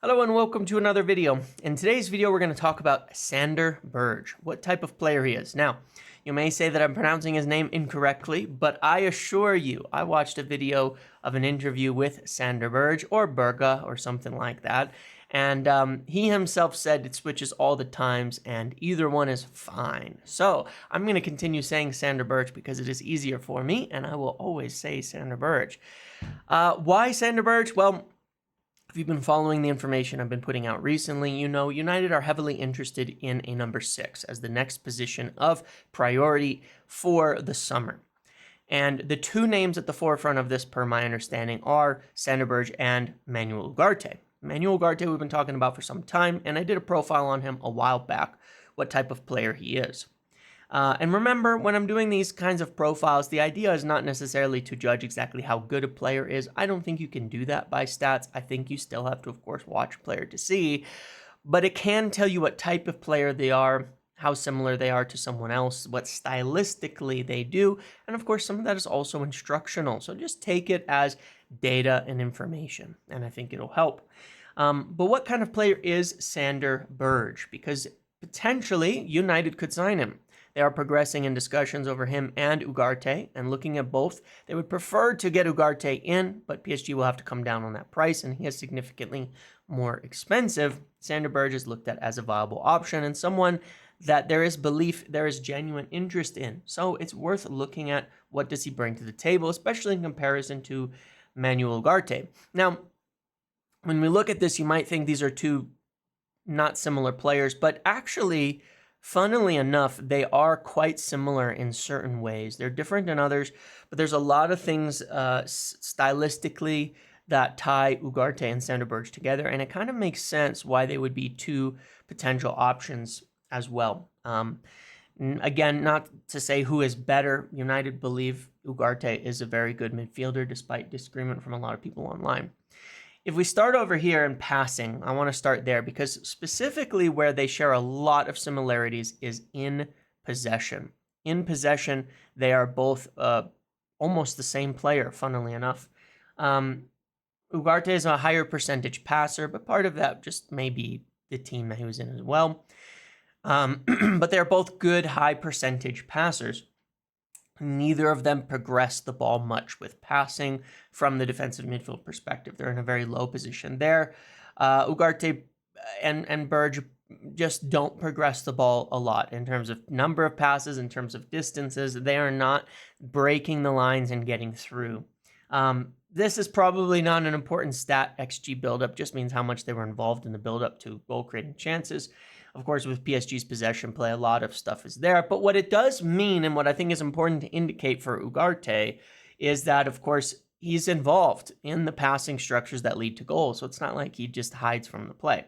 Hello and welcome to another video. In today's video, we're going to talk about Sander Berge, what type of player he is. Now, you may say that I'm pronouncing his name incorrectly, but I assure you, I watched a video of an interview with Sander Berge or Berge or something like that, and he himself said it switches all the times and either one is fine. So I'm going to continue saying Sander Berge because it is easier for me, and I will always say Sander Berge. Why Sander Berge? Well, if you've been following the information I've been putting out recently, you know United are heavily interested in a number 6 as the next position of priority for the summer. And the two names at the forefront of this, per my understanding, are Sander Berge and Manuel Ugarte. Manuel Ugarte we've been talking about for some time, and I did a profile on him a while back, what type of player he is. And remember, when I'm doing these kinds of profiles, the idea is not necessarily to judge exactly how good a player is. I don't think you can do that by stats. I think you still have to, of course, watch a player to see. But it can tell you what type of player they are, how similar they are to someone else, what stylistically they do. And of course, some of that is also instructional. So just take it as data and information, and I think it'll help. But what kind of player is Sander Berge? Because potentially United could sign him. They are progressing in discussions over him and Ugarte, and looking at both, they would prefer to get Ugarte in, but PSG will have to come down on that price, and he is significantly more expensive. Sander Berge is looked at as a viable option and someone that there is belief, there is genuine interest in. So it's worth looking at what does he bring to the table, especially in comparison to Manuel Ugarte. Now, when we look at this, you might think these are two not similar players, but actually, funnily enough, they are quite similar in certain ways. They're different in others, but there's a lot of things stylistically that tie Ugarte and Sander Berge together, and it kind of makes sense why they would be two potential options as well. Again, not to say who is better. United believe Ugarte is a very good midfielder, despite disagreement from a lot of people online. If we start over here in passing, I want to start there because specifically where they share a lot of similarities is in possession. In possession, they are both almost the same player, funnily enough. Ugarte is a higher percentage passer, but part of that just may be the team that he was in as well. But they're both good high percentage passers. Neither of them progress the ball much with passing from the defensive midfield perspective. They're in a very low position there. Ugarte and Berge just don't progress the ball a lot in terms of number of passes, in terms of distances. They are not breaking the lines and getting through. This is probably not an important stat. XG buildup just means how much they were involved in the buildup to goal-creating chances. Of course, with PSG's possession play, a lot of stuff is there. But what it does mean, and what I think is important to indicate for Ugarte, is that, of course, he's involved in the passing structures that lead to goals. So it's not like he just hides from the play.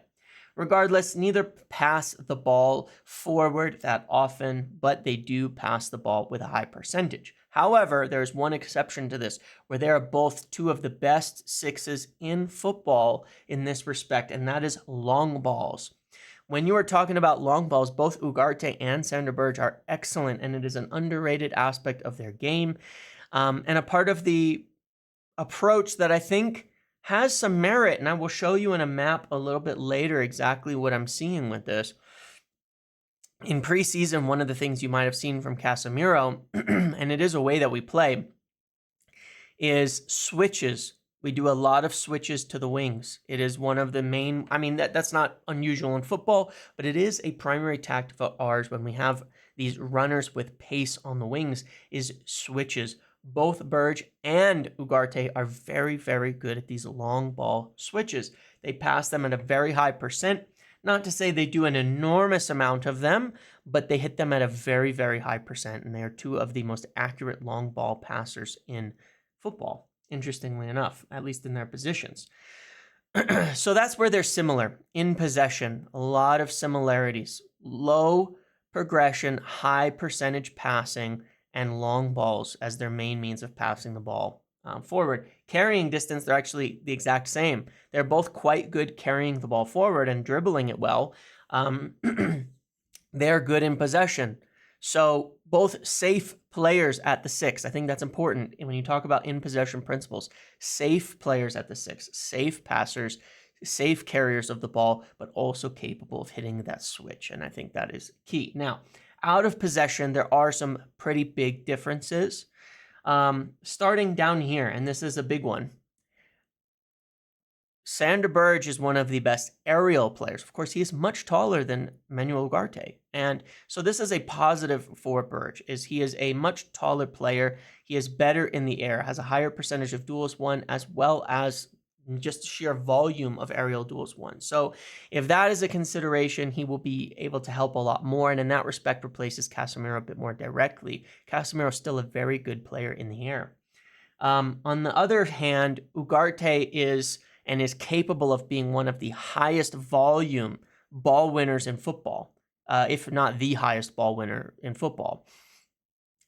Regardless, neither pass the ball forward that often, but they do pass the ball with a high percentage. However, there's one exception to this, where they are both two of the best sixes in football in this respect, and that is long balls. When you are talking about long balls, both Ugarte and Sander Berge are excellent, and it is an underrated aspect of their game, and a part of the approach that I think has some merit, and I will show you in a map a little bit later exactly what I'm seeing with this. In preseason, one of the things you might have seen from Casemiro, and it is a way that we play, is switches. We do a lot of switches to the wings. It is one of the main, I mean, that's not unusual in football, but it is a primary tactic of ours when we have these runners with pace on the wings, is switches. Both Berge and Ugarte are very, very good at these long ball switches. They pass them at a very high percent. Not to say they do an enormous amount of them, but they hit them at a very, very high percent, and they are two of the most accurate long ball passers in football, interestingly enough, at least in their positions. So that's where they're similar. In possession, a lot of similarities. Low progression, high percentage passing, and long balls as their main means of passing the ball forward. Carrying distance, they're actually the exact same. They're both quite good carrying the ball forward and dribbling it well. They're good in possession. So both safe players at the 6. I think that's important. And when you talk about in possession principles, safe players at the 6, safe passers, safe carriers of the ball, but also capable of hitting that switch. And I think that is key. Now, out of possession, there are some pretty big differences. Starting down here, and this is a big one. Sander Berge is one of the best aerial players. Of course, he is much taller than Manuel Ugarte. And so this is a positive for Berge, is he is a much taller player. He is better in the air, has a higher percentage of duels won, as well as just sheer volume of aerial duels won. So if that is a consideration, he will be able to help a lot more. And in that respect, replaces Casemiro a bit more directly. Casemiro is still a very good player in the air. On the other hand, Ugarte is capable of being one of the highest volume ball winners in football, if not the highest ball winner in football.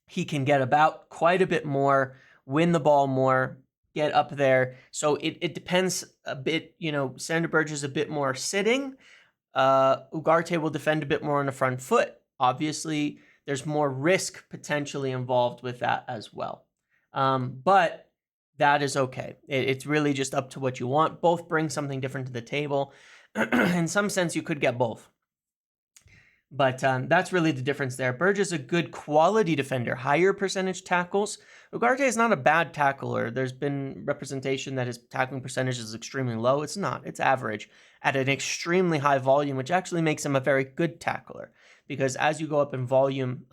He can get about quite a bit more, win the ball more, get up there. So it depends a bit. Sander Berge is a bit more sitting. Ugarte will defend a bit more on the front foot. Obviously, there's more risk potentially involved with that as well. But that is okay. It's really just up to what you want. Both bring something different to the table. In some sense, you could get both. But that's really the difference there. Berge is a good quality defender, higher percentage tackles. Ugarte is not a bad tackler. There's been representation that his tackling percentage is extremely low. It's not. It's average at an extremely high volume, which actually makes him a very good tackler. Because as you go up in volume,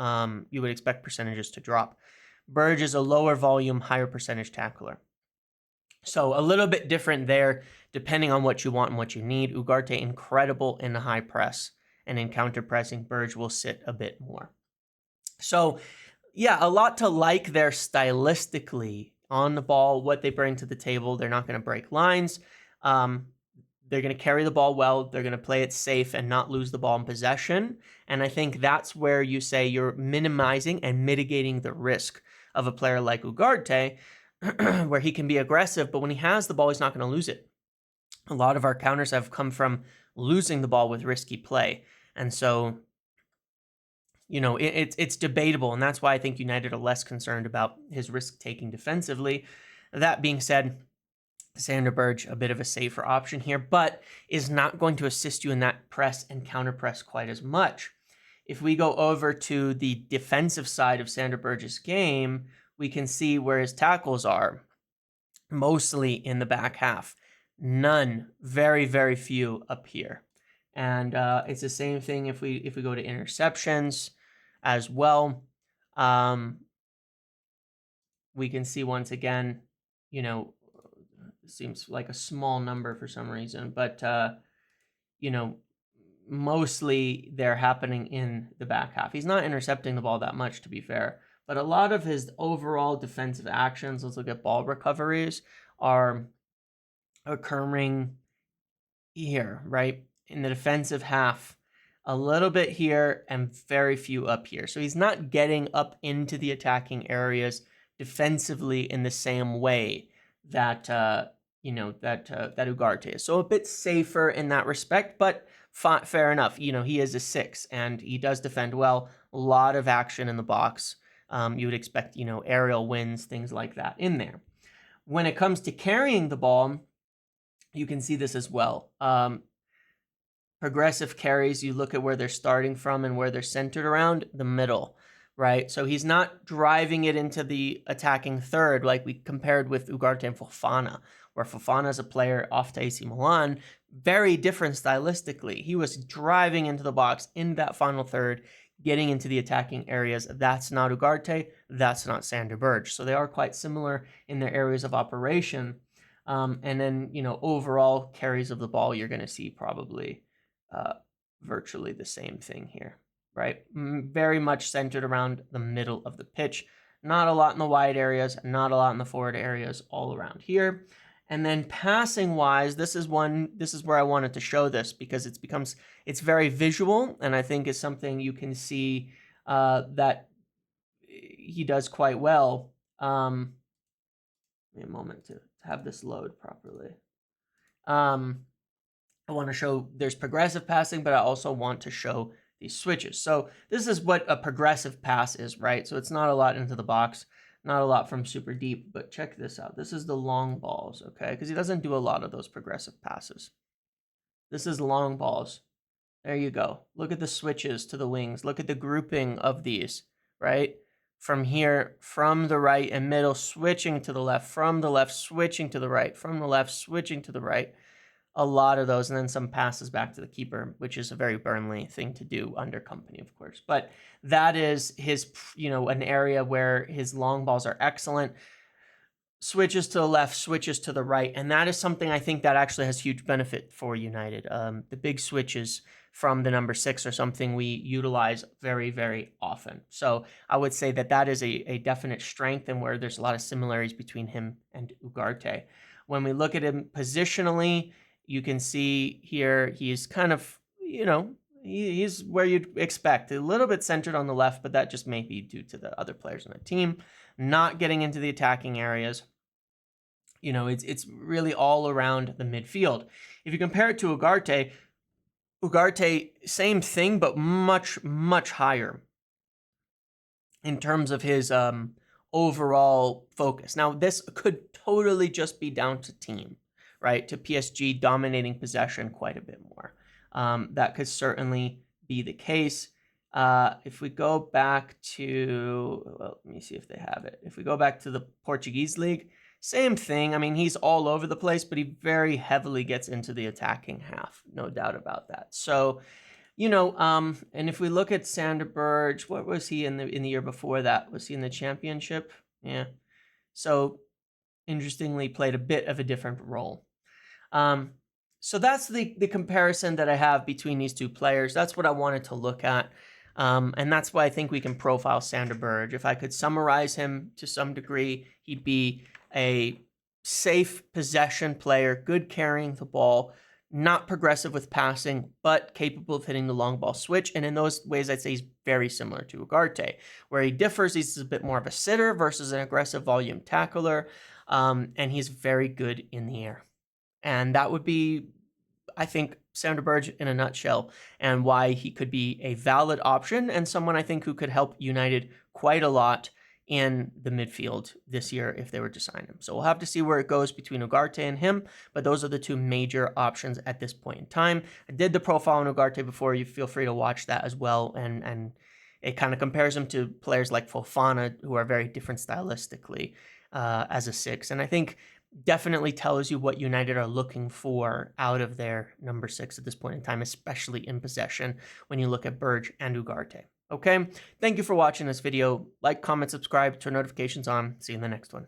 you would expect percentages to drop. Berge is a lower volume, higher percentage tackler. So a little bit different there, depending on what you want and what you need. Ugarte, incredible in the high press, and in counter pressing, Berge will sit a bit more. So yeah, a lot to like there stylistically on the ball, what they bring to the table. They're not going to break lines. They're going to carry the ball well. They're going to play it safe and not lose the ball in possession. And I think that's where you say you're minimizing and mitigating the risk of a player like Ugarte, where he can be aggressive, but when he has the ball, he's not going to lose it. A lot of our counters have come from losing the ball with risky play. And so, it's debatable. And that's why I think United are less concerned about his risk-taking defensively. That being said, Sander Berge, a bit of a safer option here, but is not going to assist you in that press and counter press quite as much. If we go over to the defensive side of Sander Berge's game, we can see where his tackles are, mostly in the back half. None, very, very few up here. And it's the same thing if we go to interceptions as well. We can see once again, seems like a small number for some reason, but mostly they're happening in the back half. He's not intercepting the ball that much, to be fair, but a lot of his overall defensive actions, let's look at ball recoveries, are occurring here, right? In the defensive half, a little bit here and very few up here. So he's not getting up into the attacking areas defensively in the same way that that Ugarte is. So a bit safer in that respect, but fair enough. He is a 6 and he does defend well. A lot of action in the box. You would expect, aerial wins, things like that in there. When it comes to carrying the ball, you can see this as well. Progressive carries, you look at where they're starting from and where they're centered around, the middle, right? So he's not driving it into the attacking third like we compared with Ugarte and Fofana, where Fofana is a player off to AC Milan, very different stylistically. He was driving into the box in that final third, getting into the attacking areas. That's not Ugarte, that's not Sander Berge. So they are quite similar in their areas of operation. And then, overall carries of the ball, you're going to see probably virtually the same thing here, right? Very much centered around the middle of the pitch. Not a lot in the wide areas, not a lot in the forward areas, all around here. And then passing wise, this is where I wanted to show this because it's very visual, and I think is something you can see that he does quite well. Give me a moment to have this load properly. I want to show there's progressive passing, but I also want to show these switches. So this is what a progressive pass is, right? So it's not a lot into the box, not a lot from super deep, but check this out. This is the long balls, okay? Because he doesn't do a lot of those progressive passes. This is long balls. There you go. Look at the switches to the wings. Look at the grouping of these, right? From here, from the right and middle, switching to the left, from the left, switching to the right, from the left, switching to the right. A lot of those, and then some passes back to the keeper, which is a very Burnley thing to do under company, of course. But that is his, an area where his long balls are excellent. Switches to the left, switches to the right, and that is something I think that actually has huge benefit for United. The big switches from the number 6 are something we utilize very, very often. So I would say that that is a definite strength, and where there's a lot of similarities between him and Ugarte. When we look at him positionally, you can see here he's kind of, he's where you'd expect. A little bit centered on the left, but that just may be due to the other players on the team. Not getting into the attacking areas. It's really all around the midfield. If you compare it to Ugarte, same thing, but much, much higher in terms of his overall focus. Now, this could totally just be down to team, right? To PSG dominating possession quite a bit more. That could certainly be the case. If we go back to, well, let me see if they have it. If we go back to the Portuguese league, same thing. I mean, he's all over the place, but he very heavily gets into the attacking half. No doubt about that. So, and if we look at Sander Berge, what was he in the year before that? Was he in the championship? Yeah. So, interestingly, played a bit of a different role. So that's the comparison that I have between these two players. That's what I wanted to look at. And that's why I think we can profile Sander Berge. If I could summarize him to some degree, he'd be a safe possession player, good carrying the ball, not progressive with passing, but capable of hitting the long ball switch. And in those ways, I'd say he's very similar to Ugarte. Where he differs, he's a bit more of a sitter versus an aggressive volume tackler. And he's very good in the air. And that would be, I think, Sander Berge in a nutshell, and why he could be a valid option and someone I think who could help United quite a lot in the midfield this year if they were to sign him. So we'll have to see where it goes between Ugarte and him, but those are the two major options at this point in time. I did the profile on Ugarte before. You feel free to watch that as well, and it kind of compares him to players like Fofana, who are very different stylistically as a 6. And I think definitely tells you what United are looking for out of their number 6 at this point in time, especially in possession when you look at Berge and Ugarte. Okay, thank you for watching this video. Like, comment, subscribe, turn notifications on. See you in the next one.